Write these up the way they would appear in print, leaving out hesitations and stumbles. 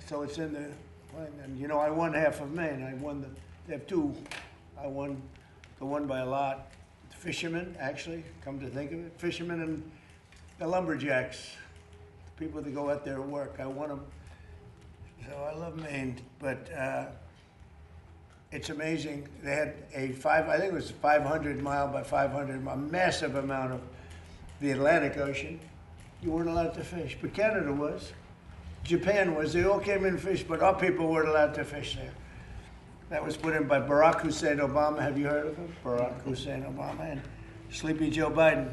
so it's in the, and you know, I won half of Maine. They have two. I won the one by a lot. The fishermen, actually, come to think of it, fishermen and the lumberjacks, the people that go out there to work. I won them. So I love Maine, but it's amazing. They had I think it was 500 mile by 500 mile, massive amount of the Atlantic Ocean. You weren't allowed to fish, but Canada was. Japan was. They all came in and fished, but our people weren't allowed to fish there. That was put in by Barack Hussein Obama. Have you heard of him? Barack Hussein Obama and Sleepy Joe Biden.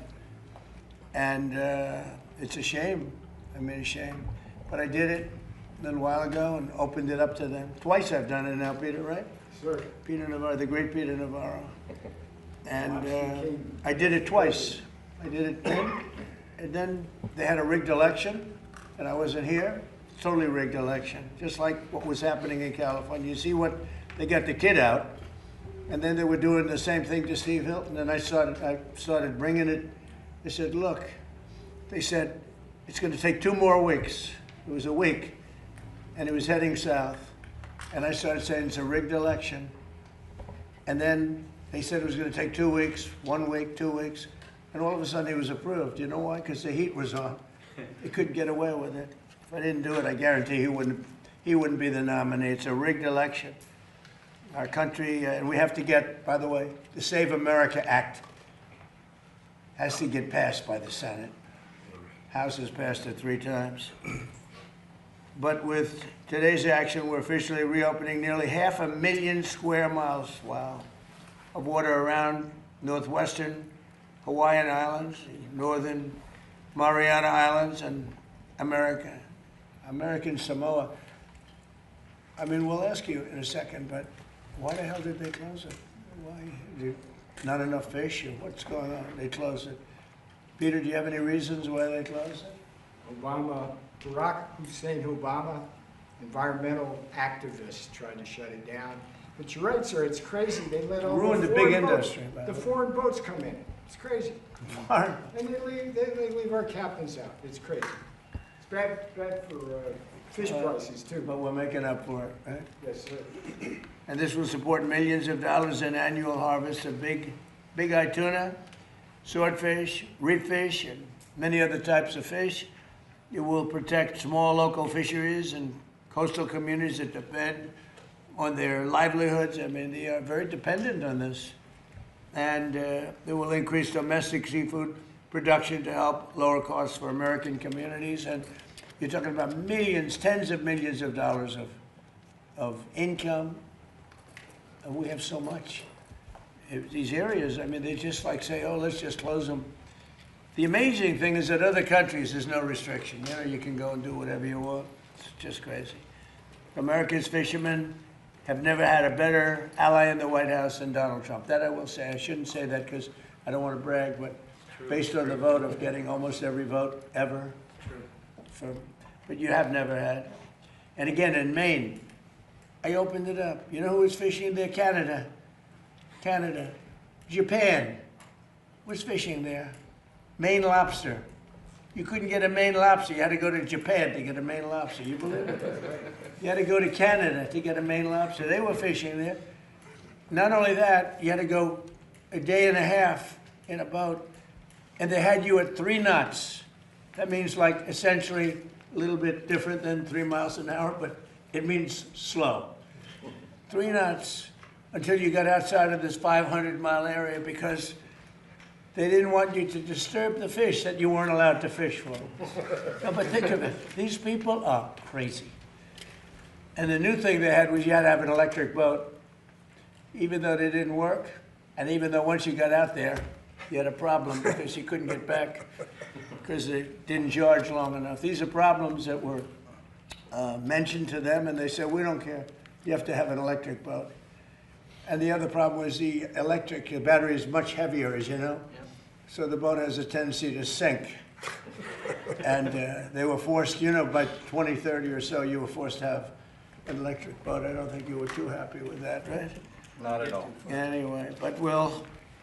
And it's a shame. I mean, a shame. But I did it a little while ago and opened it up to them. Twice I've done it now, Peter, right? Sure. Peter Navarro, the great Peter Navarro. And I did it twice. I did it then, and then they had a rigged election, and I wasn't here. Totally rigged election, just like what was happening in California. You see what, they got the kid out, and then they were doing the same thing to Steve Hilton, and I started bringing it. They said, look, they said, it's going to take 2 more weeks. It was a week, and it was heading south. And I started saying it's a rigged election. And then they said it was going to take 2 weeks, 1 week, 2 weeks. And all of a sudden he was approved. You know why? Because the heat was on. He couldn't get away with it. If I didn't do it, I guarantee he wouldn't be the nominee. It's a rigged election. Our country, and we have to get, by the way, the Save America Act has to get passed by the Senate. House has passed it 3 times. But with today's action, we're officially reopening nearly 500,000 square miles, wow, of water around northwestern Hawaiian Islands, northern Mariana Islands, and American Samoa. I mean, we'll ask you in a second, but why the hell did they close it? Why? Not enough fish, or what's going on? They closed it. Peter, do you have any reasons why they closed it? Barack Hussein Obama, environmental activists, tried to shut it down. But you're right, sir, it's crazy. They let all ruined the big foreign industry. The foreign boats come in. It's crazy. Foreign. And they leave our captains out. It's crazy. It's bad for fish prices, too. But we're making up for it, right? Yes, sir. And this will support millions of dollars in annual harvests of big-eye tuna, swordfish, reef fish, and many other types of fish. It will protect small local fisheries and coastal communities that depend on their livelihoods. I mean, they are very dependent on this. And it will increase domestic seafood production to help lower costs for American communities. And you're talking about millions, tens of millions of dollars of income. And we have so much. These areas, I mean, they just like say, oh, let's just close them. The amazing thing is that other countries, there's no restriction. You know, you can go and do whatever you want. It's just crazy. America's fishermen have never had a better ally in the White House than Donald Trump. That I will say. I shouldn't say that because I don't want to brag, but based on the vote of getting almost every vote ever. But you have never had. And again, in Maine, I opened it up. You know who was fishing there? Canada. Japan was fishing there. Maine lobster. You couldn't get a Maine lobster. You had to go to Japan to get a Maine lobster. You believe it? You had to go to Canada to get a Maine lobster. They were fishing there. Not only that, you had to go a day and a half in a boat, and they had you at 3 knots. That means like essentially a little bit different than 3 miles an hour, but it means slow. 3 knots until you got outside of this 500-mile area because they didn't want you to disturb the fish that you weren't allowed to fish for. No, but think of it. These people are crazy. And the new thing they had was you had to have an electric boat, even though they didn't work, and even though once you got out there, you had a problem because you couldn't get back because they didn't charge long enough. These are problems that were mentioned to them, and they said, we don't care. You have to have an electric boat. And the other problem was the battery is much heavier, as you know. Yep. So the boat has a tendency to sink. And they were forced, you know, by 2030 or so, you were forced to have an electric boat. I don't think you were too happy with that, right? Not at all. Anyway, but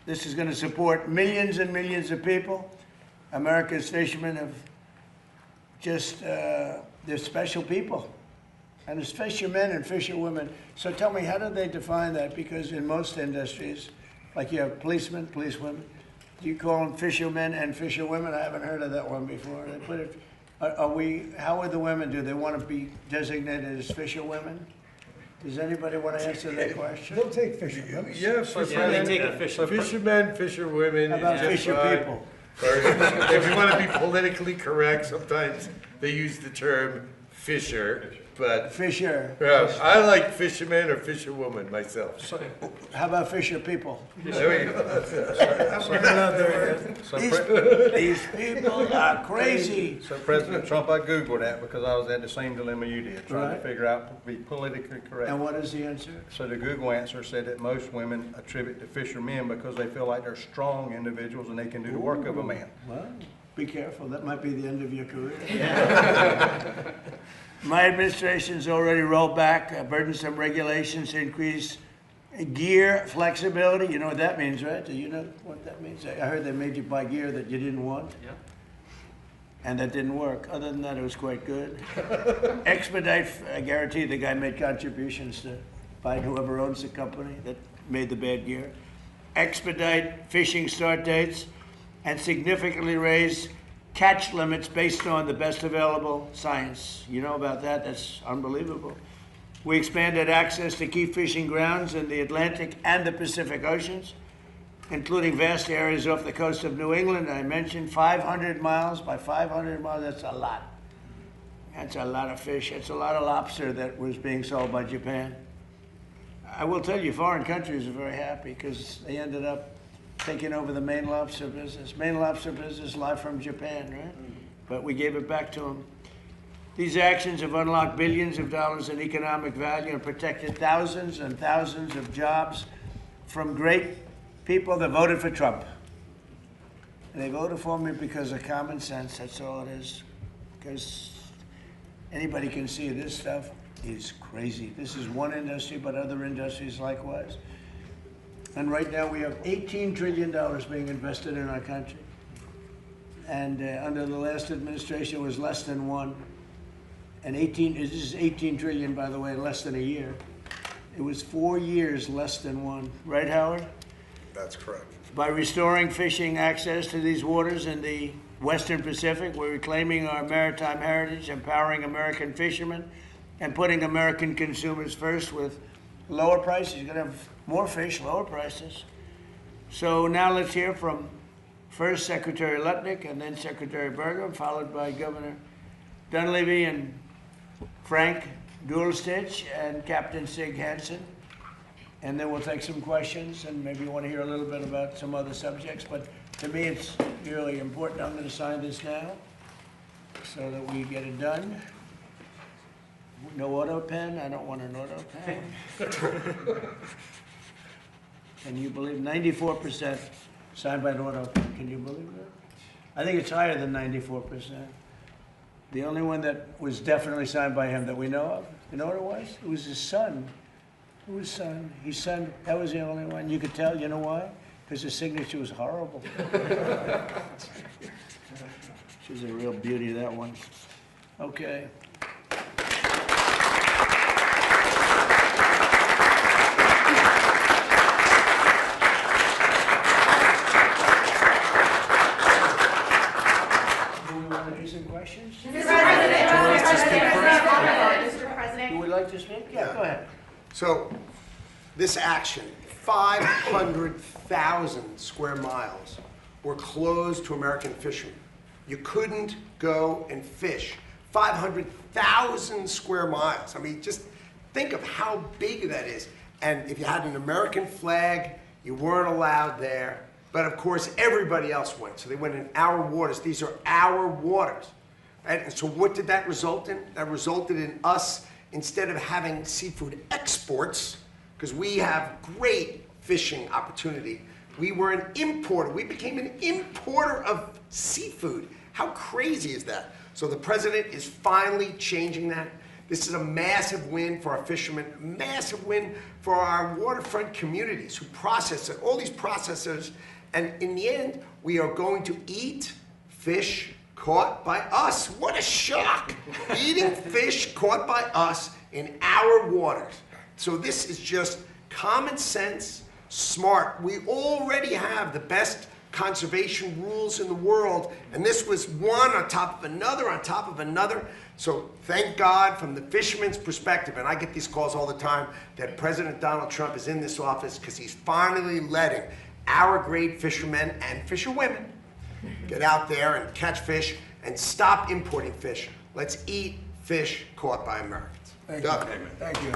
this is going to support millions and millions of people. America's fishermen have just, they're special people. And there's fishermen and fisherwomen. So tell me, how do they define that? Because in most industries, like you have policemen, policewomen, do you call them fishermen and fisherwomen? I haven't heard of that one before. They put it, how would the women do? They want to be designated as fisherwomen? Does anybody want to answer that question? They'll take fishermen. Yeah, they take official. fishermen, fisherwomen. How about is fisher fine. people? Or if you want to be politically correct, sometimes they use the term fisher, but Fisher. I like fisherman or fisherwoman myself. How about fisher people? There we go. These people are crazy. So President Trump, I Googled that because I was at the same dilemma you did, trying Right. to figure out to be politically correct. And what is the answer? So the Google answer said that most women attribute to fishermen because they feel like they're strong individuals and they can do the work of a man. Well, be careful. That might be the end of your career. My administration's already rolled back burdensome regulations to increase gear flexibility. You know what that means, right? Do you know what that means? I heard they made you buy gear that you didn't want. Yeah. And that didn't work. Other than that, it was quite good. Expedite, I guarantee the guy made contributions to find whoever owns the company that made the bad gear. Expedite fishing start dates and significantly raise catch limits based on the best available science. You know about that? That's unbelievable. We expanded access to key fishing grounds in the Atlantic and the Pacific Oceans, including vast areas off the coast of New England. I mentioned 500 miles. By 500 miles, that's a lot. That's a lot of fish. It's a lot of lobster that was being sold by Japan. I will tell you, foreign countries are very happy because they ended up taking over the Maine lobster business. Maine lobster business live from Japan, right? But we gave it back to them. These actions have unlocked billions of dollars in economic value and protected thousands and thousands of jobs from great people that voted for Trump. And they voted for me because of common sense, that's all it is. Because anybody can see this stuff is crazy. This is one industry, but other industries likewise. And right now we have $18 trillion being invested in our country. And under the last administration it was less than one. And this is 18 trillion, by the way, in less than a year. It was 4 years less than one. Right, Howard? That's correct. By restoring fishing access to these waters in the Western Pacific, we're reclaiming our maritime heritage, empowering American fishermen, and putting American consumers first with lower prices. You're gonna have more fish, lower prices. So now let's hear from first Secretary Lutnick and then Secretary Berger, followed by Governor Dunleavy and Frank Duelstich and Captain Sig Hansen. And then we'll take some questions and maybe you want to hear a little bit about some other subjects. But to me, it's really important. I'm going to sign this now so that we get it done. No auto pen? I don't want an auto pen. Can you believe 94% signed by an auto pen? Can you believe that? I think it's higher than 94%. The only one that was definitely signed by him that we know of, you know what it was? It was his son. It was his son. His son, that was the only one. You could tell, you know why? Because his signature was horrible. She's a real beauty, that one. Okay. Some questions? Mr. President. You would like to speak? Yeah, go ahead. So, this action, 500,000 square miles were closed to American fishermen. You couldn't go and fish. 500,000 square miles. I mean, just think of how big that is. And if you had an American flag, you weren't allowed there. But of course, everybody else went. So they went in our waters. These are our waters. Right? And so what did that result in? That resulted in us, instead of having seafood exports, because we have great fishing opportunity, we were an importer. We became an importer of seafood. How crazy is that? So the president is finally changing that. This is a massive win for our fishermen, massive win for our waterfront communities who process it, all these processors. And in the end, we are going to eat fish caught by us. What a shock! Eating fish caught by us in our waters. So this is just common sense, smart. We already have the best conservation rules in the world, and this was one on top of another on top of another. So thank God from the fisherman's perspective, and I get these calls all the time, that President Donald Trump is in this office because he's finally letting our great fishermen and fisherwomen get out there and catch fish and stop importing fish. Let's eat fish caught by Americans. Thank Doug. you. Thank you.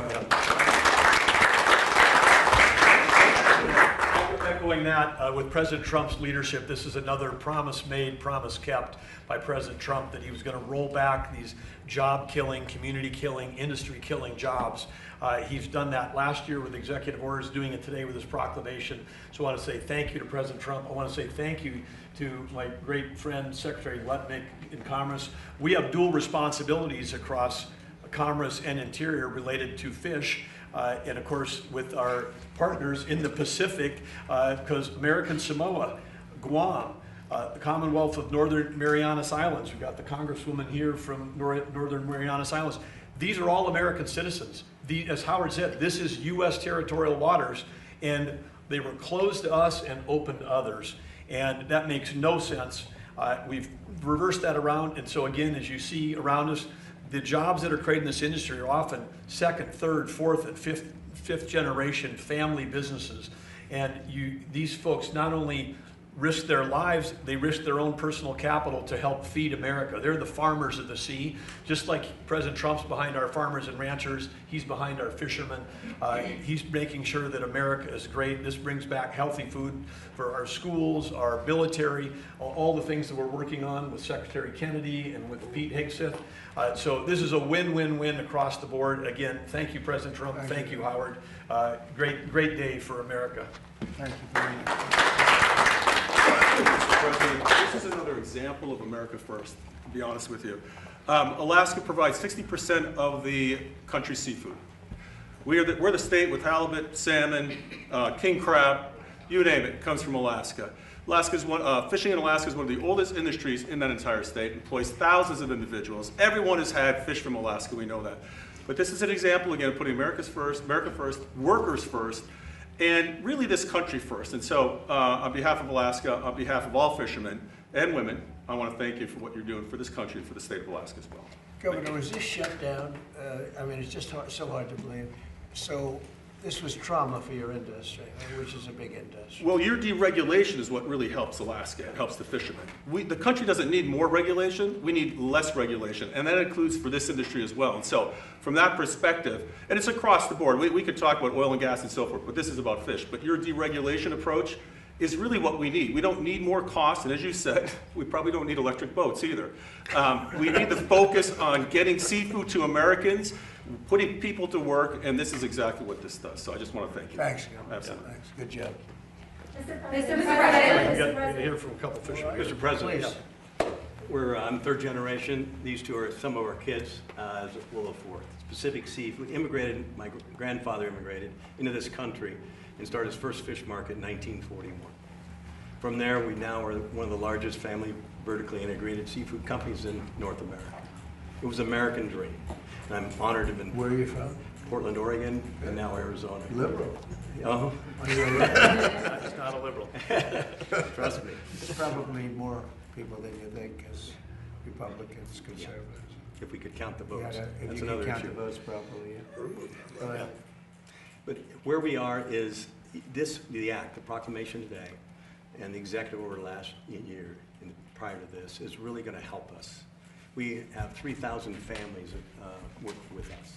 Echoing that, with President Trump's leadership, this is another promise made, promise kept by President Trump, that he was going to roll back these job-killing, community-killing, industry-killing jobs. He's done that last year with executive orders, doing it today with his proclamation. So I want to say thank you to President Trump. I want to say thank you to my great friend, Secretary Lutnick in Commerce. We have dual responsibilities across Commerce and Interior related to fish. And of course, with our partners in the Pacific, because American Samoa, Guam, the Commonwealth of Northern Marianas Islands, we've got the Congresswoman here from Northern Marianas Islands. These are all American citizens. As Howard said, this is U.S. territorial waters, and they were closed to us and open to others. And that makes no sense. We've reversed that around, and so again, as you see around us, the jobs that are created in this industry are often second, third, fourth, and fifth generation family businesses. And these folks not only risk their lives, they risk their own personal capital to help feed America. They're the farmers of the sea. Just like President Trump's behind our farmers and ranchers, he's behind our fishermen. He's making sure that America is great. This brings back healthy food for our schools, our military, all the things that we're working on with Secretary Kennedy and with Pete Hegseth. So this is a win-win-win across the board. Again, thank you, President Trump. Thank you, Howard. Great day for America. Thank you very much. Mr. President, this is another example of America First, to be honest with you. Alaska provides 60% of the country's seafood. We're the state with halibut, salmon, king crab, you name it, comes from Alaska. Fishing in Alaska is one of the oldest industries in that entire state, employs thousands of individuals. Everyone has had fish from Alaska, we know that. But this is an example, again, of putting America first, workers first, and really this country first. And so on behalf of Alaska, on behalf of all fishermen and women, I want to thank you for what you're doing for this country and for the state of Alaska as well. Governor, was this shut down? I mean, it's just so hard to believe. So this was trauma for your industry, which is a big industry. Well, your deregulation is what really helps Alaska. It helps the fishermen. The country doesn't need more regulation. We need less regulation. And that includes for this industry as well. And so from that perspective, and it's across the board. We could talk about oil and gas and so forth, but this is about fish. But your deregulation approach is really what we need. We don't need more costs, and as you said, we probably don't need electric boats either. We need to focus on getting seafood to Americans, putting people to work, and this is exactly what this does. So I just want to thank you. Thanks, Governor. Absolutely. Thanks. Good job. Mr. We President. got to hear from a couple fishermen. Mr. President, Please. I'm third generation. These two are some of our kids, as well as fourth. Pacific Seafood immigrated, my grandfather immigrated into this country and started his first fish market in 1941. From there, we now are one of the largest family vertically integrated seafood companies in North America. It was an American dream. And I'm honored to have been Where are you from? Portland, Oregon, and now Arizona. Liberal. Oh, It's not a liberal. trust me. There's probably more people than you think as Republicans, conservatives. If we could count the Yeah, votes, if that's you another can count issue. the votes properly, yeah. Go ahead. But where we are is the act, the proclamation today, and the executive order last year and prior to this is really going to help us. We have 3,000 families that work with us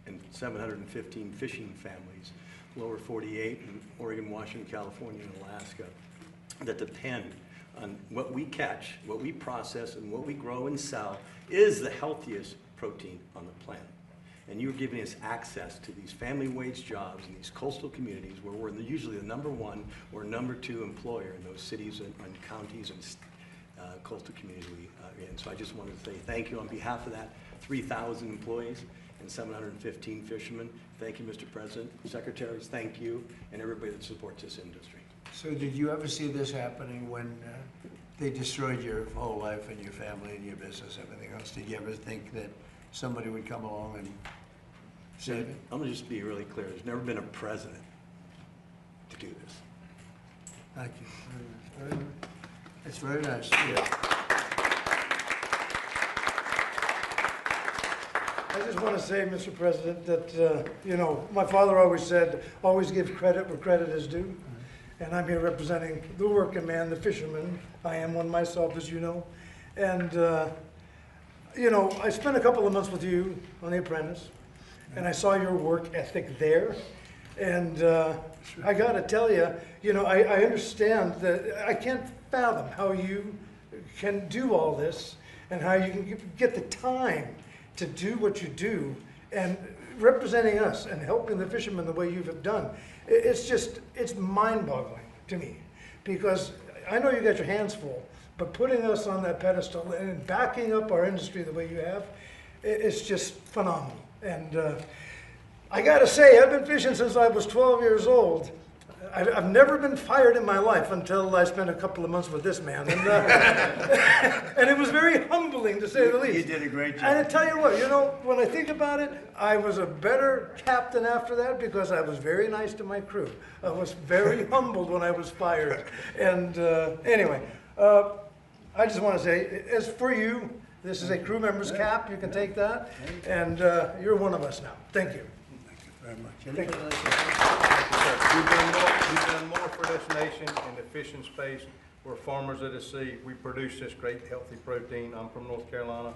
and 715 fishing families, lower 48 in Oregon, Washington, California, and Alaska, that depend on what we catch, what we process, and what we grow and sell is the healthiest protein on the planet. And you're giving us access to these family wage jobs in these coastal communities where we're usually the #1 or #2 employer in those cities and counties and coastal communities we are in. So I just wanted to say thank you on behalf of that 3,000 employees and 715 fishermen. Thank you, Mr. President. Secretaries, thank you, and everybody that supports this industry. So did you ever see this happening when they destroyed your whole life and your family and your business, everything else? Did you ever think that somebody would come along and Save it. I'm gonna just be really clear, there's never been a president to do this. Thank you. Very nice. It's very nice. I just want to say, Mr. President, that, you know, my father always said, always give credit where credit is due. And I'm here representing the working man, the fisherman. I am one myself, as you know. And, you know, I spent a couple of months with you on The Apprentice, and I saw your work ethic there. And I got to tell you, you know, I understand that I can't fathom how you can do all this and how you can get the time to do what you do and representing us and helping the fishermen the way you have done. It's just, it's mind-boggling to me, because I know you got your hands full, but putting us on that pedestal and backing up our industry the way you have, it's just phenomenal. And I gotta say, I've been fishing since I was 12 years old. I've never been fired in my life until I spent a couple of months with this man. And, and it was very humbling, to say the least. You did a great job. And I tell you what, you know, when I think about it, I was a better captain after that because I was very nice to my crew. I was very humbled when I was fired. And anyway, I just want to say, as for you, this is a crew member's cap. You can take that. And you're one of us now. Thank you. Very much. Thank you. You've done more for this nation in the fishing space. We're farmers of the sea. We produce this great healthy protein. I'm from North Carolina,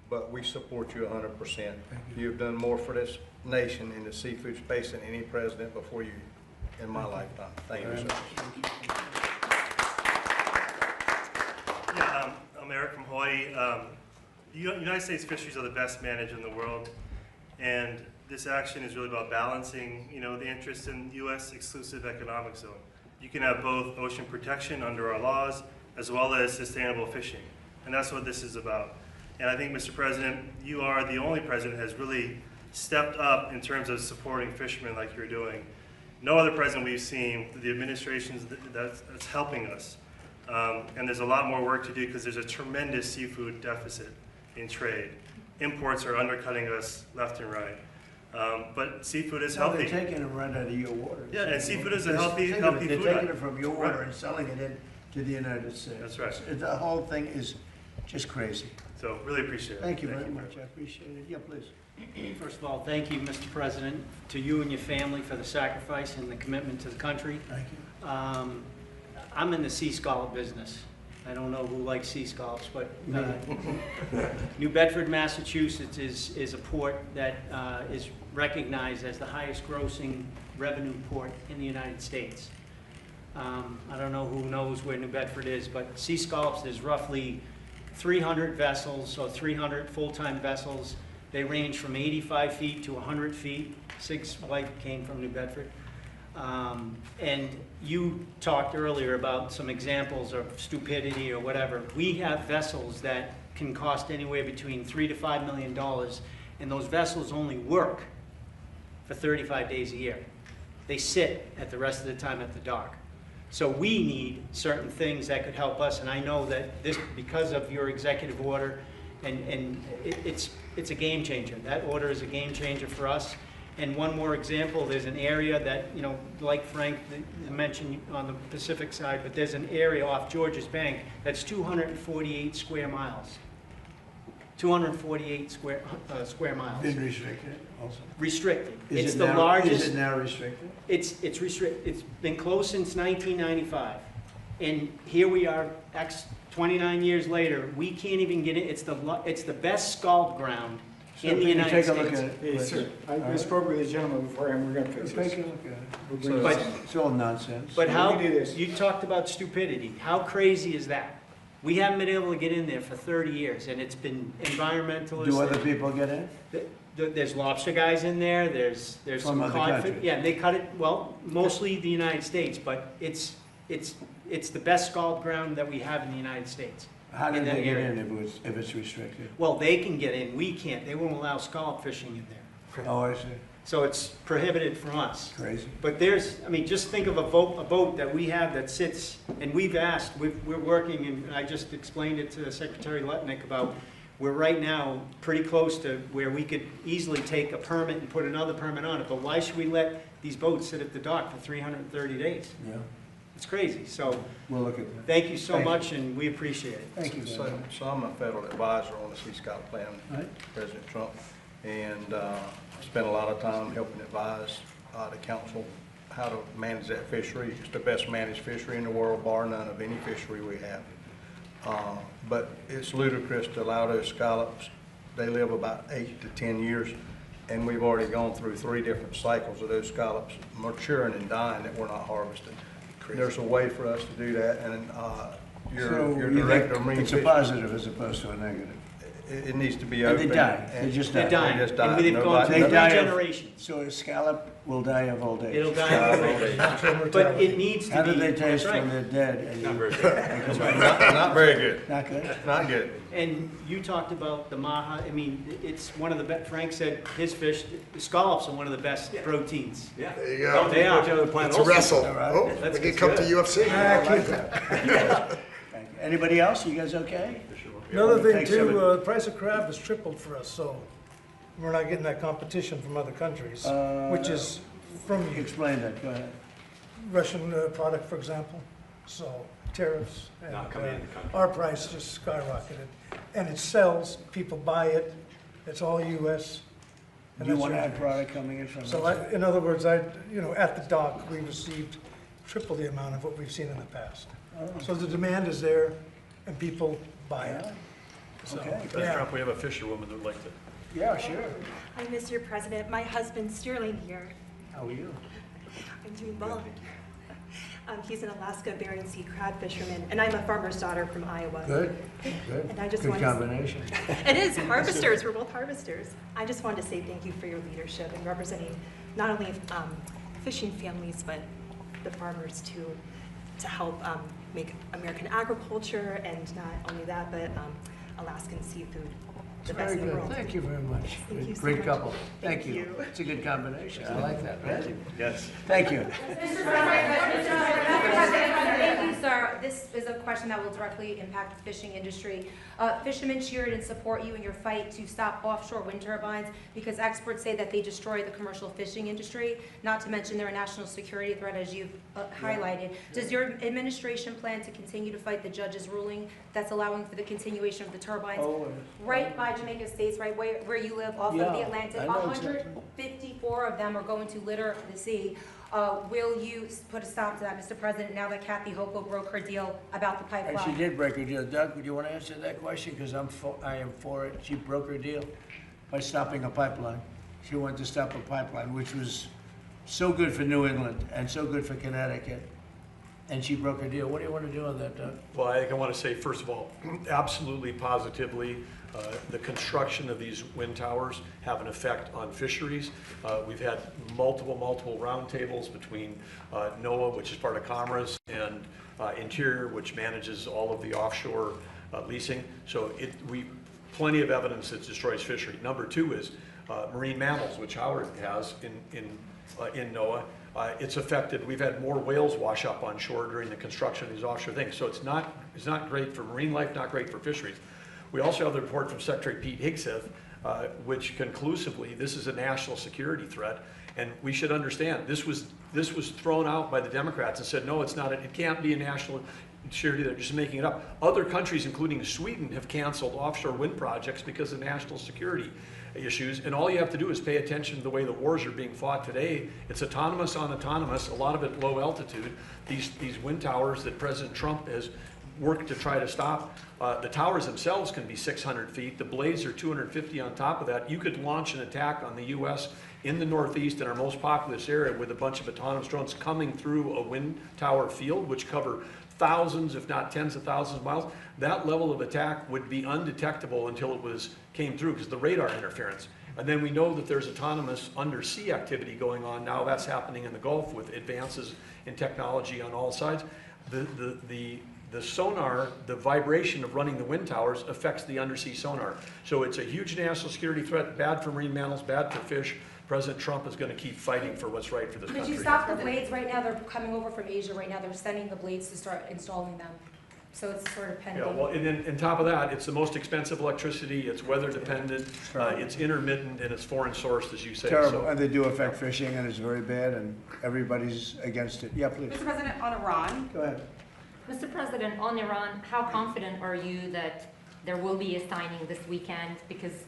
but we support you 100%. You've done more for this nation in the seafood space than any president before you in my lifetime. Thank you, sir. Yeah, I'm Eric from Hawaii. United States fisheries are the best managed in the world, and this action is really about balancing, you know, the interests in U.S. exclusive economic zone. You can have both ocean protection under our laws as well as sustainable fishing, and that's what this is about. And I think, Mr. President, you are the only president that has really stepped up in terms of supporting fishermen like you're doing. No other president we've seen, the administrations that's helping us. And there's a lot more work to do because there's a tremendous seafood deficit in trade. Imports are undercutting us left and right. But seafood is healthy. They're taking it right out of your water. Yeah, and seafood is a healthy food. They're taking it from your water and selling it into the United States. That's right. The whole thing is just crazy. So really appreciate it. Thank you very much. I appreciate it. Yeah, please. First of all, thank you, Mr. President, to you and your family for the sacrifice and the commitment to the country. Thank you. I'm in the sea scallop business. I don't know who likes sea scallops, but New Bedford, Massachusetts is a port that is recognized as the highest grossing revenue port in the United States. I don't know who knows where New Bedford is, but sea scallops, there's roughly 300 vessels, or 300 full-time vessels. They range from 85 feet to 100 feet. Sig's wife came from New Bedford. And you talked earlier about some examples of stupidity or whatever. We have vessels that can cost anywhere between $3 to $5 million, and those vessels only work for 35 days a year. They sit at the rest of the time at the dock. So we need certain things that could help us, and I know that this, because of your executive order, and it's a game changer. That order is a game changer for us. And one more example, there's an area that, you know, like Frank mentioned on the Pacific side, but there's an area off Georges Bank that's 248 square miles. 248 square miles. Been restricted also. Restricted. Is It's it the now, largest. Is it now restricted? It's restricted. It's been closed since 1995. And here we are, 29 years later, we can't even get in. It's the best scallop ground in the United Take a States. look at it. Hey, sir, I spoke with the gentleman before, and we're gonna fix this. Take a look at it. We'll bring But- this in. It's all nonsense. But how, we do this. you talked about stupidity. How crazy is that? We haven't been able to get in there for 30 years, and it's been environmentalists. Do other people get in? There's lobster guys in there, there's From some other codfish. countries? Yeah, they cut it, well, mostly the United States, but it's the best scallop ground that we have in the United States. How do in that they get area. in if it's restricted? Well, they can get in, we can't. They won't allow scallop fishing in there. Oh, I see. So it's prohibited from us. Crazy. But there's, I mean, just think of a boat that we have that sits, and we've asked, we're working, and I just explained it to Secretary Letnick about, we're right now pretty close to where we could easily take a permit and put another permit on it, but why should we let these boats sit at the dock for 330 days? Yeah, It's crazy, so we'll look at that. thank you so Thank you. much, and we appreciate it. Thank you very much. So I'm a federal advisor on the Sea Scout plan, Right. President Trump, and spent a lot of time helping advise the council how to manage that fishery. It's the best managed fishery in the world, bar none of any fishery we have. But it's ludicrous to allow those scallops, they live about 8 to 10 years, and we've already gone through 3 different cycles of those scallops maturing and dying that we're not harvesting. There's a way for us to do that, and your you director of think marine it's a fisheries, positive as opposed to a negative? it needs to be And open. they die, they just die. They're dying, just die. and they've gone Nobody- through They 3 die of- generations. So a scallop will die of old age. It'll die of old age. But it needs to be. How do they that's taste right. when they're dead? And Not you- very good. Not very good, Not good? not good. And you talked about the maha, I mean, it's one of the best, Frank said his fish, the scallops are one of the best proteins. Yeah. There you Don't go. They are. go to the other planet It's a also. wrestle. All right. Oh, That's we can good. come to UFC. I like that. Thank you. Anybody else? You guys okay? Another thing Thanks, too, everybody. the price of crab has tripled for us, so we're not getting that competition from other countries, which is from Explain that, go ahead. Russian product, for example. So tariffs. And, Not coming in the country. our price just skyrocketed. And it sells, people buy it, it's all US. Do and you that's want to your- have product coming in from us? So in other words, at the dock, we received triple the amount of what we've seen in the past. So the demand is there and people buy it. Yeah. So, Okay. President yeah. Trump, we have a fisherwoman that would like to. Yeah, sure. Hi, Mr. President. My husband Sterling here. How are you? I'm doing well. He's an Alaska Bering Sea crab fisherman, and I'm a farmer's daughter from Iowa. Good, good. And I just Good wanted to- combination. It is, harvesters, we're both harvesters. I just wanted to say thank you for your leadership and representing not only fishing families, but the farmers too, to help make American agriculture, and not only that, but Alaskan seafood the best Very in the good. world. Thank you very much. Thank you so Great much. couple. Thank Thank you. you. It's a good combination. I like that, right? Yes. Thank you. Mr. President, thank you, sir. This is a question that will directly impact the fishing industry. Fishermen cheered and support you in your fight to stop offshore wind turbines because experts say that they destroy the commercial fishing industry, not to mention they're a national security threat, as you've highlighted. Does your administration plan to continue to fight the judge's ruling that's allowing for the continuation of the turbines Always. right by Jamaica States, right where you live, off of Yeah, the Atlantic? I know exactly. 154 of them are going to litter the sea. Will you put a stop to that, Mr. President, now that Kathy Hochul broke her deal about the And she pipeline? did break her deal. Doug, would you want to answer that question? Because I am for it. She broke her deal by stopping a pipeline. She wanted to stop a pipeline, which was so good for New England and so good for Connecticut. And she broke her deal. What do you want to do on that, Doug? Well, I think I want to say, first of all, absolutely positively, the construction of these wind towers have an effect on fisheries. We've had multiple roundtables between NOAA, which is part of Commerce, and Interior, which manages all of the offshore leasing. So plenty of evidence that destroys fishery. Number two is marine mammals, which Howard has in NOAA. It's affected, we've had more whales wash up on shore during the construction of these offshore things. So it's not great for marine life, not great for fisheries. We also have the report from Secretary Pete Hegseth, which conclusively, this is a national security threat. And we should understand, this was thrown out by the Democrats and said, no, it's not, it can't be a national security, they're just making it up. Other countries, including Sweden, have canceled offshore wind projects because of national security issues, and all you have to do is pay attention to the way the wars are being fought today. It's autonomous on autonomous, a lot of it low altitude. These wind towers that President Trump has worked to try to stop, the towers themselves can be 600 feet. The blades are 250 on top of that. You could launch an attack on the U.S. in the Northeast, in our most populous area, with a bunch of autonomous drones coming through a wind tower field, which cover thousands, if not tens of thousands of miles. That level of attack would be undetectable until it came through, because the radar interference. And then we know that there's autonomous undersea activity going on now. That's happening in the Gulf with advances in technology on all sides. The sonar, the vibration of running the wind towers affects the undersea sonar. So it's a huge national security threat, bad for marine mammals, bad for fish. President Trump is going to keep fighting for what's right for this country. Could you stop the blades right now? They're coming over from Asia right now. They're sending the blades to start installing them. So it's sort of Yeah, pending. well, and then on top of that, it's the most expensive electricity, it's weather dependent, it's intermittent, and it's foreign sourced, as you say. Terrible, So- and they do affect fishing, and it's very bad, and everybody's against it. Yeah, please. Mr. President, on Iran, Go ahead. Mr. President, on Iran, how confident are you that there will be a signing this weekend? Because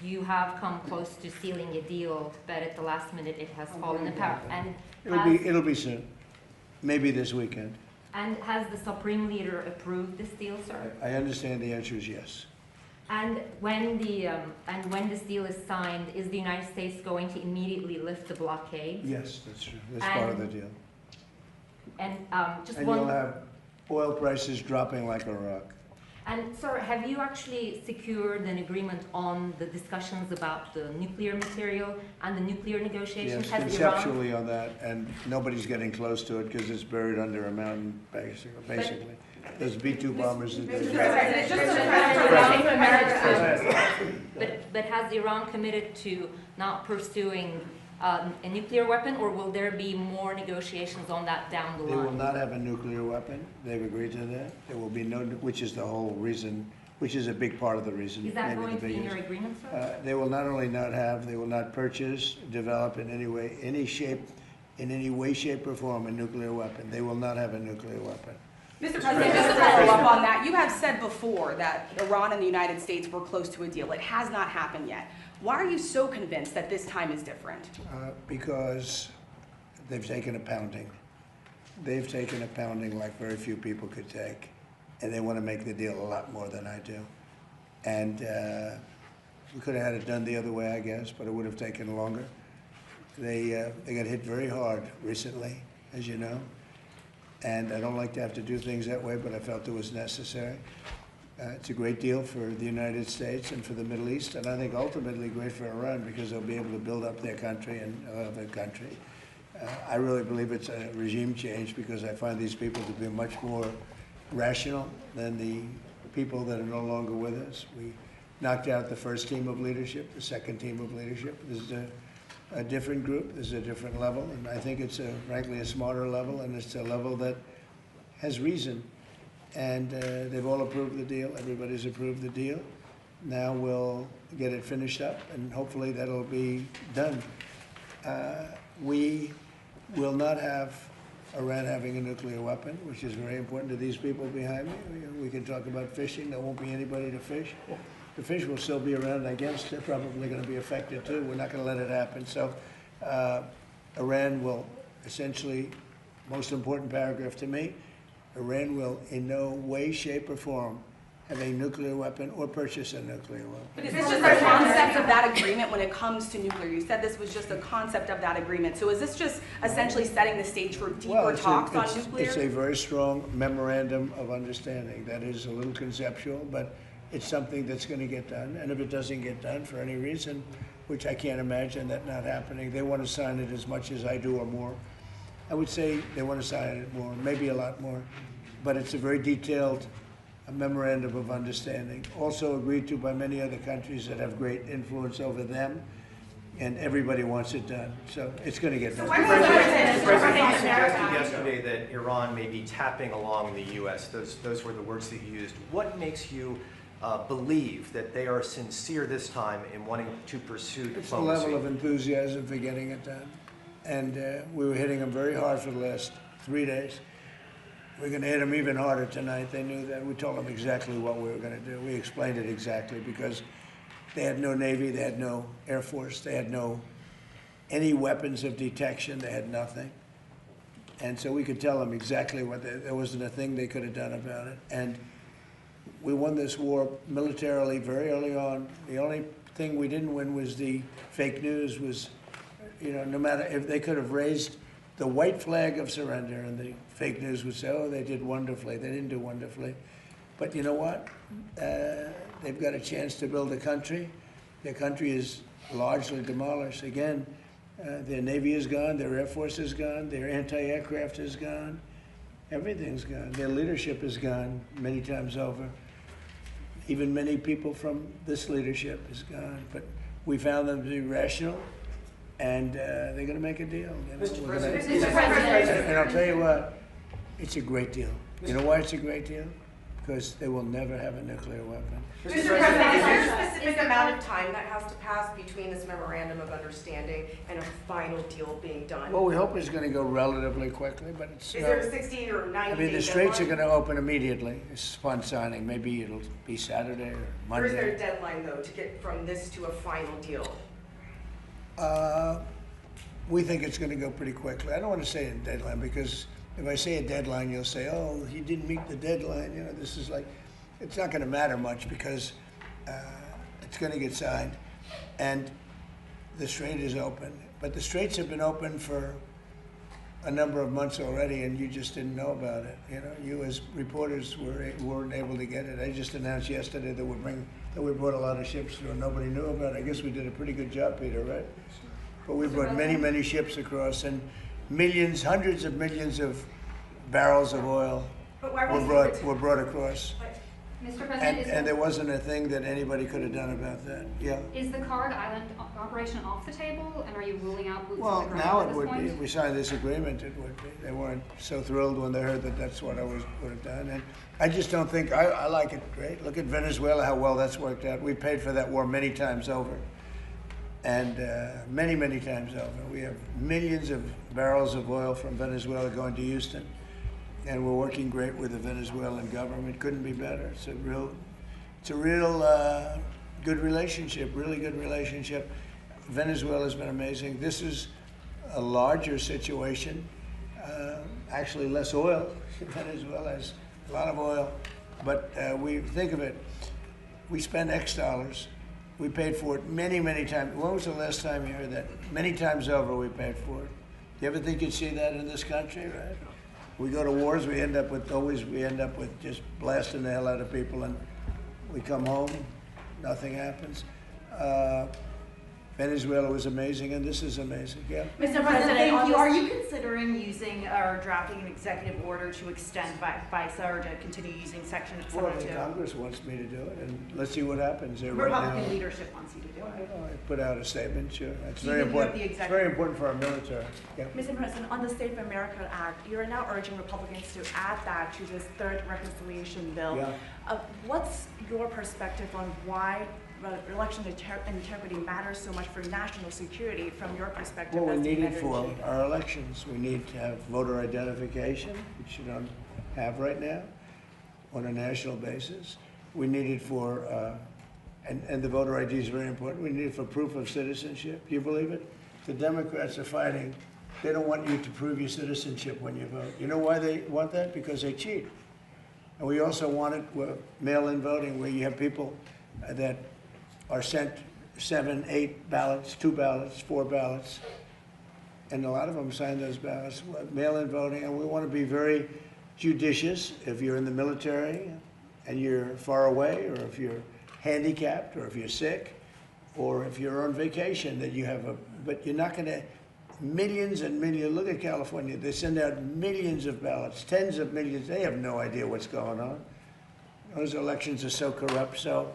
you have come close to sealing a deal, but at the last minute it has fallen apart. And It'll be soon, maybe this weekend. has the Supreme Leader approved this deal, sir? I understand the answer is yes. And when this deal is signed, is the United States going to immediately lift the blockade? Yes, that's true. That's part of the deal. And just And one. you'll have oil prices dropping like a rock. And sir, have you actually secured an agreement on the discussions about the nuclear material and the nuclear negotiations? Yes, Has Iran? conceptually on that, and nobody's getting close to it because it's buried under a mountain, basically. There's B-2 bombers that did But has Iran committed to not pursuing a nuclear weapon, or will there be more negotiations on that down the They will line? not have a nuclear weapon. They've agreed to that. There will be no, which is the whole reason, which is a big part of the reason. Is that maybe going the to be in your biggest. agreement, sir? They will not only not have, they will not purchase, develop in any way, any shape, in any way, shape, or form a nuclear weapon. They will not have a nuclear weapon. Mr. President, just to follow up on that, you have said before that Iran and the United States were close to a deal. It has not happened yet. Why are you so convinced that this time is different? Because they've taken a pounding. They've taken a pounding like very few people could take, and they want to make the deal a lot more than I do. And we could have had it done the other way, I guess, but it would have taken longer. They got hit very hard recently, as you know, and I don't like to have to do things that way, but I felt it was necessary. It's a great deal for the United States and for the Middle East, and I think ultimately great for Iran because they'll be able to build up their country and their country. I really believe it's a regime change because I find these people to be much more rational than the people that are no longer with us. We knocked out the first team of leadership, the second team of leadership. This is a different group, this is a different level, and I think it's frankly a smarter level, and it's a level that has reason. And they've all approved the deal. Everybody's approved the deal. Now we'll get it finished up, and hopefully that'll be done. We will not have Iran having a nuclear weapon, which is very important to these people behind me. We can talk about fishing. There won't be anybody to fish. The fish will still be around, I guess. They're probably going to be affected too. We're not going to let it happen. So Iran will essentially, most important paragraph to me, Iran will in no way, shape, or form have a nuclear weapon or purchase a nuclear weapon. But is this just a concept of that agreement when it comes to nuclear? You said this was just a concept of that agreement. So is this just essentially setting the stage for deeper talks on nuclear? It's a very strong memorandum of understanding. That is a little conceptual, but it's something that's going to get done. And if it doesn't get done for any reason, which I can't imagine that not happening, they want to sign it as much as I do or more. I would say they want to sign it more, maybe a lot more, but it's a very detailed memorandum of understanding, also agreed to by many other countries that have great influence over them, and everybody wants it done. So it's going to get done. The President suggested yesterday that Iran may be tapping along the U.S. Those were the words that you used. What makes you believe that they are sincere this time in wanting to pursue diplomacy? It's the level of enthusiasm for getting it done. And we were hitting them very hard for the last 3 days. We're going to hit them even harder tonight. They knew that. We told them exactly what we were going to do. We explained it exactly because they had no Navy, they had no Air Force, they had no any weapons of detection, they had nothing. And so we could tell them exactly what there wasn't a thing they could have done about it. And we won this war militarily very early on. The only thing we didn't win was the fake news was, you know, no matter if they could have raised the white flag of surrender and the fake news would say, oh, they did wonderfully. They didn't do wonderfully. But you know what? They've got a chance to build a country. Their country is largely demolished. Again, their Navy is gone, their Air Force is gone, their anti-aircraft is gone. Everything's gone. Their leadership is gone many times over. Even many people from this leadership is gone. But we found them to be rational, and they're going to make a deal. You know? Mr. President. And I'll tell you what, it's a great deal. You know why it's a great deal? because they will never have a nuclear weapon. Mr. President, is there a specific amount of time that has to pass between this memorandum of understanding and a final deal being done? What we hope is going to go relatively quickly, but it's. Is there a 60 or 90 I mean, day the straits are deadline? going to open immediately. It's upon signing. Maybe it'll be Saturday or Or is there a Monday. deadline, though, to get from this to a final deal? We think it's going to go pretty quickly. I don't want to say a deadline because if I say a deadline, you'll say, oh, he didn't meet the deadline. You know, this is like, it's not going to matter much because it's going to get signed. And the strait is open. But the straits have been open for a number of months already, and you just didn't know about it. You know, you as reporters weren't able to get it. I just announced yesterday that we brought a lot of ships through, and nobody knew about it. I guess we did a pretty good job, Peter, right? But we brought many, many ships across, and millions, hundreds of millions of barrels of oil were brought across. Mr. President, And there wasn't a thing that anybody could have done about that. Yeah. Is the Card Island operation off the table, and are you ruling out boots on Well, the ground now at it this would point? be. If we signed this agreement, it would be. They weren't so thrilled when they heard that that's what I would have done. And I just don't think, I like it great. Look at Venezuela, how well that's worked out. We paid for that war many times over. And many, many times over. We have millions of barrels of oil from Venezuela going to Houston. And we're working great with the Venezuelan government. Couldn't be better. It's a real good relationship, really good relationship. Venezuela's been amazing. This is a larger situation, actually less oil. Venezuela has a lot of oil, but we think of it, we spend X dollars. We paid for it many, many times. When was the last time you heard that? Many times over we paid for it. You ever think you'd see that in this country, right? We go to wars, we end up with just blasting the hell out of people, and we come home, nothing happens. Venezuela was amazing, and this is amazing. Yeah. Mr. President, thank you. Are you considering using or drafting an executive order to extend FISA or to continue using Section Well, the 702? Congress wants me to do it, and let's see what happens. Right Republican now, leadership wants you to do it. I put out a statement. Sure, that's Do you very think you have important. the It's executive- very important for our military. Yeah. Mr. President, on the State of America Act, you're now urging Republicans to add that to this third reconciliation bill. Yeah. What's your perspective on why election integrity matters so much for national security from your perspective? Well, we as the need it commander-in-chief? for our elections. We need to have voter identification, which you don't have right now, on a national basis. We need it for, and the voter ID is very important. We need it for proof of citizenship. Do you believe it? The Democrats are fighting. They don't want you to prove your citizenship when you vote. You know why they want that? Because they cheat. And we also want it with mail-in voting, where you have people that are sent 7, 8 ballots, 2 ballots, 4 ballots, and a lot of them sign those ballots, mail-in voting, and we want to be very judicious if you're in the military and you're far away, or if you're handicapped, or if you're sick, or if you're on vacation, that you have but you're not going to, millions and millions, look at California, they send out millions of ballots, tens of millions, they have no idea what's going on. Those elections are so corrupt, so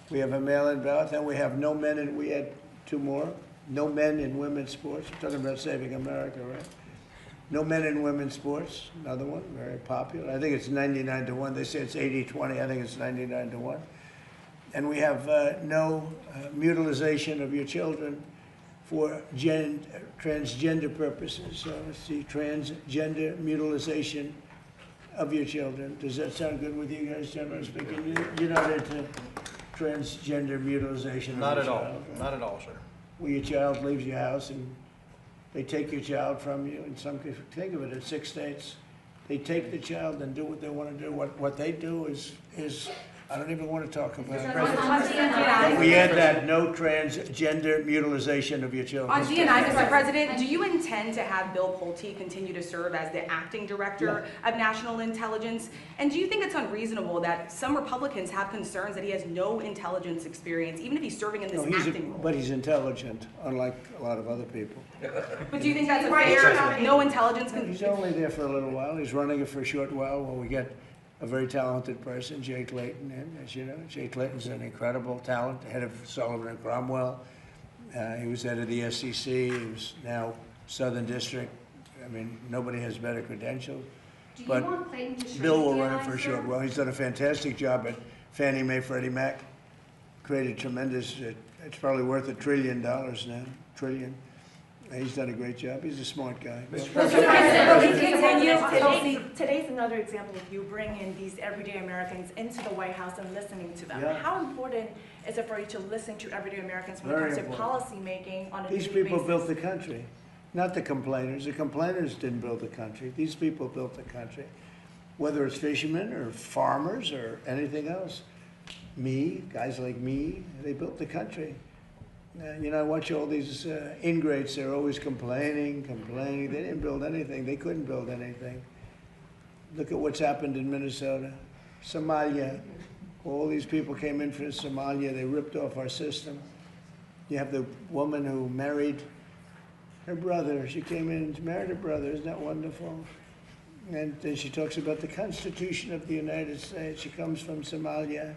we have a mail-in ballot, then we have no men, and we had 2 more, no men in women's sports. We're talking about saving America, right? No men in women's sports, another one, very popular. I think it's 99-1. They say it's 80-20. I think it's 99-1. And we have no mutilization of your children for transgender purposes. So it's the transgender mutilization of your children. Does that sound good with you guys, generally speaking? You're not into transgender mutilization of Not your at all, child? not at all, sir. Where your child leaves your house and they take your child from you. In some cases, think of it, in 6 states, they take the child and do what they want to do. What they do is I don't even want to talk about it. But we add that, no transgender mutilization of your children. On DNI, Mr. President, do you intend to have Bill Pulte continue to serve as the acting director of national intelligence? And do you think it's unreasonable that some Republicans have concerns that he has no intelligence experience, even if he's serving in this acting role? But he's intelligent, unlike a lot of other people. But do you think that's a fair, no intelligence? He's only there for a little while. He's running it for a short while while we get a very talented person, Jay Clayton, in. As you know, Jay Clayton's an incredible talent, head of Sullivan and Cromwell. He was head of the SEC. He was now Southern District. I mean, nobody has better credentials. Do you But want Clayton to shrink Bill will the run it DNI, for sure. sir? Well, he's done a fantastic job at Fannie Mae, Freddie Mac. Created tremendous, it's probably worth $1 trillion now, trillion. He's done a great job. He's a smart guy. Mr. President, today's another example of you bringing these everyday Americans into the White House and listening to them. Yeah. How important is it for you to listen to everyday Americans when Very it comes to important. policy making on a daily These basis? people built the country, not the complainers. The complainers didn't build the country. These people built the country, whether it's fishermen or farmers or anything else. Me, guys like me, they built the country. You know, I watch all these ingrates, they're always complaining. They didn't build anything. They couldn't build anything. Look at what's happened in Minnesota. Somalia, all these people came in from Somalia. They ripped off our system. You have the woman who married her brother. She came in and married her brother. Isn't that wonderful? And then she talks about the Constitution of the United States. She comes from Somalia.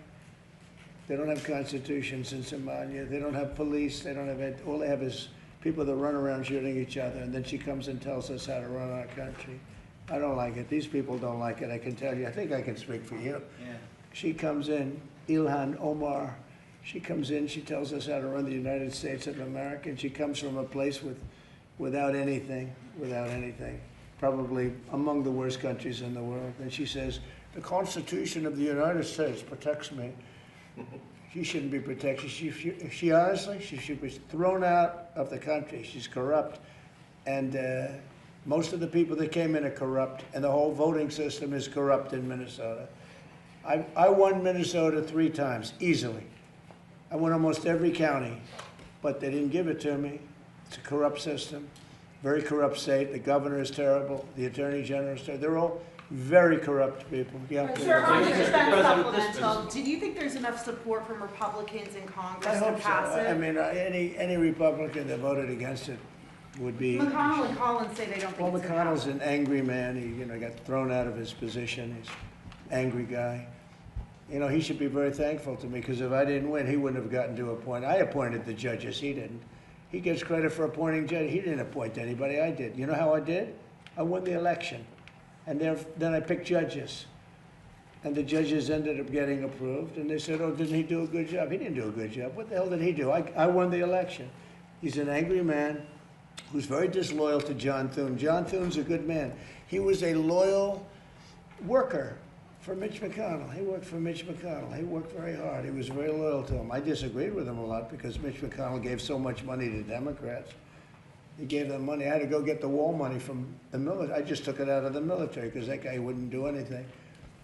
They don't have constitutions in Somalia. They don't have police. They don't have it. All they have is people that run around shooting each other. And then she comes and tells us how to run our country. I don't like it. These people don't like it. I can tell you. I think I can speak for you. Yeah. She comes in, Ilhan Omar. She comes in. She tells us how to run the United States of America. And she comes from a place without anything, probably among the worst countries in the world. And she says, the Constitution of the United States protects me. She shouldn't be protected. She honestly, she should be thrown out of the country. She's corrupt. And most of the people that came in are corrupt, and the whole voting system is corrupt in Minnesota. I won Minnesota 3 times, easily. I won almost every county, but they didn't give it to me. It's a corrupt system, very corrupt state. The governor is terrible. The attorney general is terrible. They're all very corrupt people. Yeah. Sir, on the defense supplemental, do you think there's enough support from Republicans in I Congress to hope so. pass it? I mean, any Republican that voted against it would be. McConnell and Collins say they don't think Well, it's gonna McConnell's an angry man. He, got thrown out of his position. He's an angry guy. He should be very thankful to me, because if I didn't win, he wouldn't have gotten to appoint. I appointed the judges. He didn't. He gets credit for appointing judges. He didn't appoint anybody. I did. You know how I did? I won the election. And then I picked judges. And the judges ended up getting approved. And they said, oh, didn't he do a good job? He didn't do a good job. What the hell did he do? I won the election. He's an angry man who's very disloyal to John Thune. John Thune's a good man. He was a loyal worker for Mitch McConnell. He worked for Mitch McConnell. He worked very hard. He was very loyal to him. I disagreed with him a lot because Mitch McConnell gave so much money to Democrats. He gave them money. I had to go get the wall money from the military. I just took it out of the military because that guy wouldn't do anything.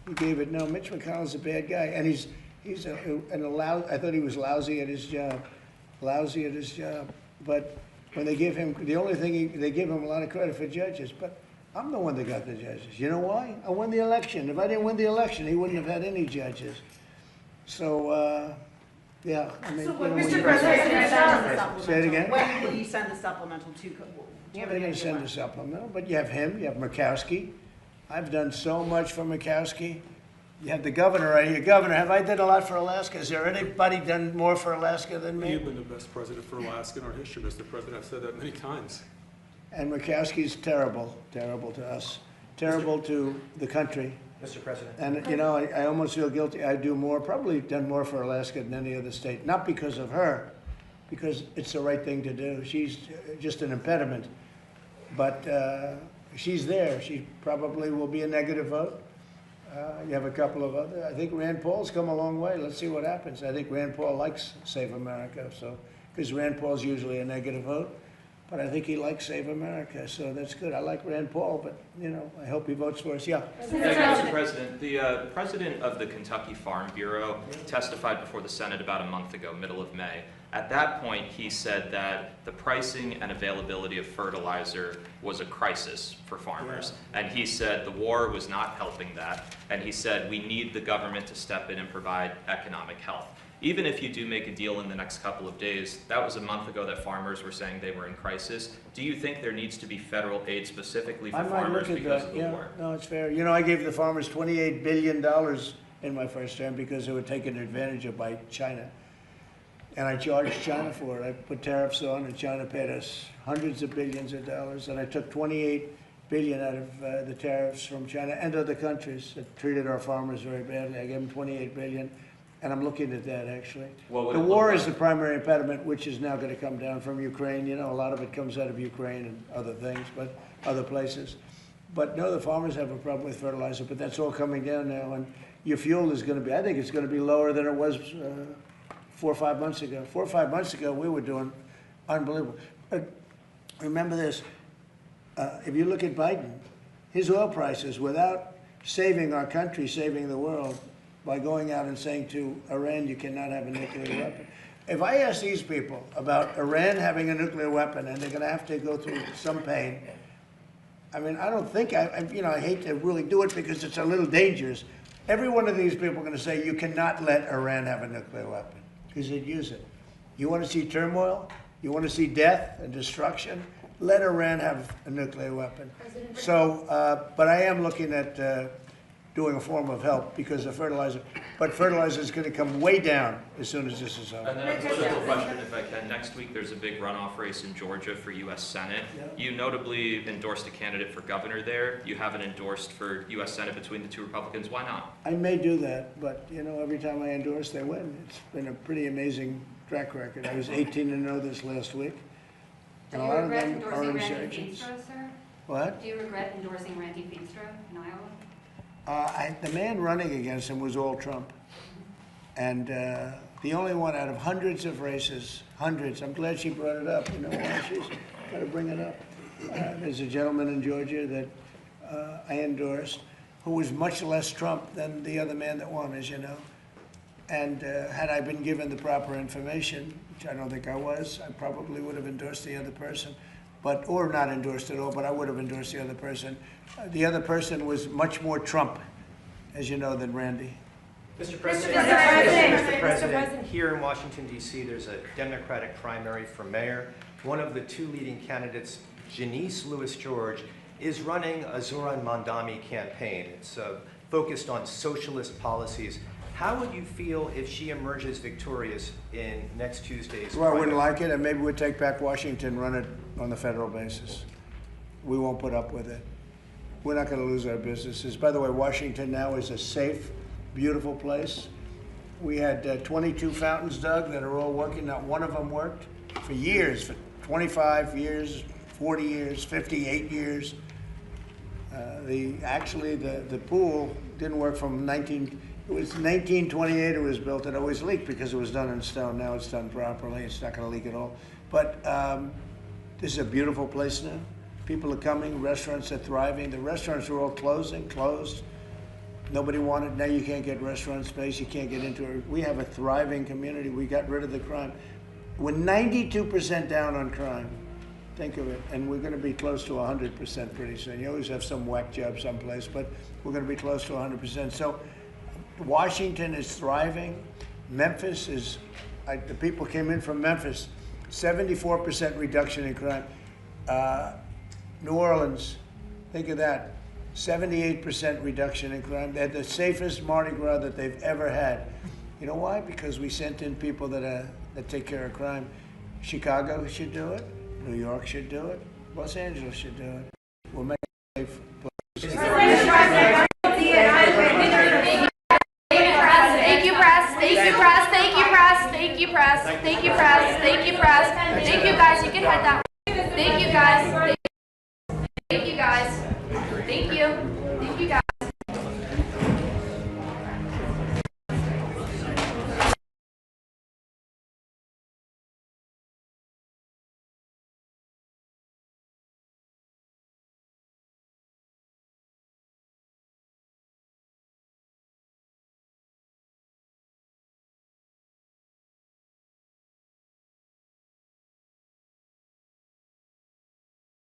He gave it. No, Mitch McConnell's a bad guy, and I thought he was lousy at his job, But when they give him the only thing they give him a lot of credit for judges, but I'm the one that got the judges. You know why? I won the election. If I didn't win the election, he wouldn't have had any judges. So. Yeah, I mean, Mr. President, say it again. when will you send the supplemental to? They're going to send a supplemental, but you have him, you have Murkowski. I've done so much for Murkowski. You have the governor right here. Governor, have I done a lot for Alaska? Has there anybody done more for Alaska than me? You've been the best president for Alaska in our history, Mr. President. I've said that many times. And Murkowski's terrible to us, terrible to the country. Mr. President. And, I almost feel guilty. I do more, probably done more for Alaska than any other state. Not because of her, because it's the right thing to do. She's just an impediment. But she's there. She probably will be a negative vote. You have a couple of other. I think Rand Paul's come a long way. Let's see what happens. I think Rand Paul likes Save America, because Rand Paul's usually a negative vote. But I think he likes Save America, so that's good. I like Rand Paul, but, I hope he votes for us. Yeah. Thank you, Mr. President. The president of the Kentucky Farm Bureau testified before the Senate about a month ago, middle of May. At that point, he said that the pricing and availability of fertilizer was a crisis for farmers. Yeah. And he said the war was not helping that. And he said we need the government to step in and provide economic help. Even if you do make a deal in the next couple of days, that was a month ago that farmers were saying they were in crisis. Do you think there needs to be federal aid specifically for farmers because of the war? No, it's fair. I gave the farmers $28 billion in my first term because they were taken advantage of by China. And I charged China for it. I put tariffs on, and China paid us hundreds of billions of dollars. And I took $28 billion out of the tariffs from China and other countries that treated our farmers very badly. I gave them 28 billion, and I'm looking at that actually. What would The it look war like? is the primary impediment, which is now going to come down from Ukraine. You know, a lot of it comes out of Ukraine and other things, but other places. But no, the farmers have a problem with fertilizer, but that's all coming down now, and your fuel is going to be, I think it's going to be lower than it was 4 or 5 months ago. 4 or 5 months ago, we were doing unbelievable. But remember this, if you look at Biden, his oil prices, without saving our country, saving the world, by going out and saying to Iran, you cannot have a nuclear weapon. If I ask these people about Iran having a nuclear weapon and they're going to have to go through some pain, I mean, I don't think, I hate to really do it because it's a little dangerous. Every one of these people are going to say, you cannot let Iran have a nuclear weapon because they'd use it. You want to see turmoil? You want to see death and destruction? Let Iran have a nuclear weapon. So, but I am looking at doing a form of help because of fertilizer. But fertilizer is going to come way down as soon as this is over. And then a political question, if I can. Next week, there's a big runoff race in Georgia for U.S. Senate. You notably endorsed a candidate for governor there. You haven't endorsed for U.S. Senate between the two Republicans. Why not? I may do that, but you know, every time I endorse, they win. It's been a pretty amazing track record. I was 18-0 this last week. Do And you a lot of regret them are endorsing Randy insurgents. Feenstra, sir? What? Do you regret endorsing Randy Feenstra in Iowa? The man running against him was all Trump. And the only one out of hundreds of races, hundreds, I'm glad she brought it up, you know why she's got to bring it up. There's a gentleman in Georgia that I endorsed who was much less Trump than the other man that won, as you know. And had I been given the proper information, which I don't think I was, I probably would have endorsed the other person. But, or not endorsed at all, but I would have endorsed the other person. The other person was much more Trump, as you know, than Randy. Mr. President, Mr. President, here in Washington, D.C., there's a Democratic primary for mayor. One of the two leading candidates, Janice Lewis George, is running a Zoran Mandami campaign. It's focused on socialist policies. How would you feel if she emerges victorious in next Tuesday's Well, I wouldn't primary? like it, and maybe we'd take back Washington, run it on the federal basis. We won't put up with it. We're not going to lose our businesses. By the way, Washington now is a safe, beautiful place. We had 22 fountains dug that are all working. Not one of them worked for years, for 25 years, 40 years, 58 years. The pool didn't work from it was 1928 it was built. It always leaked because it was done in stone. Now it's done properly. It's not going to leak at all. But this is a beautiful place now. People are coming. Restaurants are thriving. The restaurants are all closed. Nobody wanted. Now you can't get restaurant space. You can't get into it. We have a thriving community. We got rid of the crime. We're 92% down on crime. Think of it. And we're going to be close to 100% pretty soon. You always have some whack job someplace, but we're going to be close to 100%. So Washington is thriving. Memphis is, the people came in from Memphis, 74% reduction in crime. New Orleans, think of that, 78% reduction in crime. They had the safest Mardi Gras that they've ever had. You know why? Because we sent in people that take care of crime. Chicago should do it. New York should do it. Los Angeles should do it. We'll make it safe. Thank you, press. Thank you, press. Thank you, press. Thank you, press. Thank you, press. Thank you, press. Thank you, press. Thank you, guys. You can head that way. Thank you, guys. Thank you, guys. Thank you.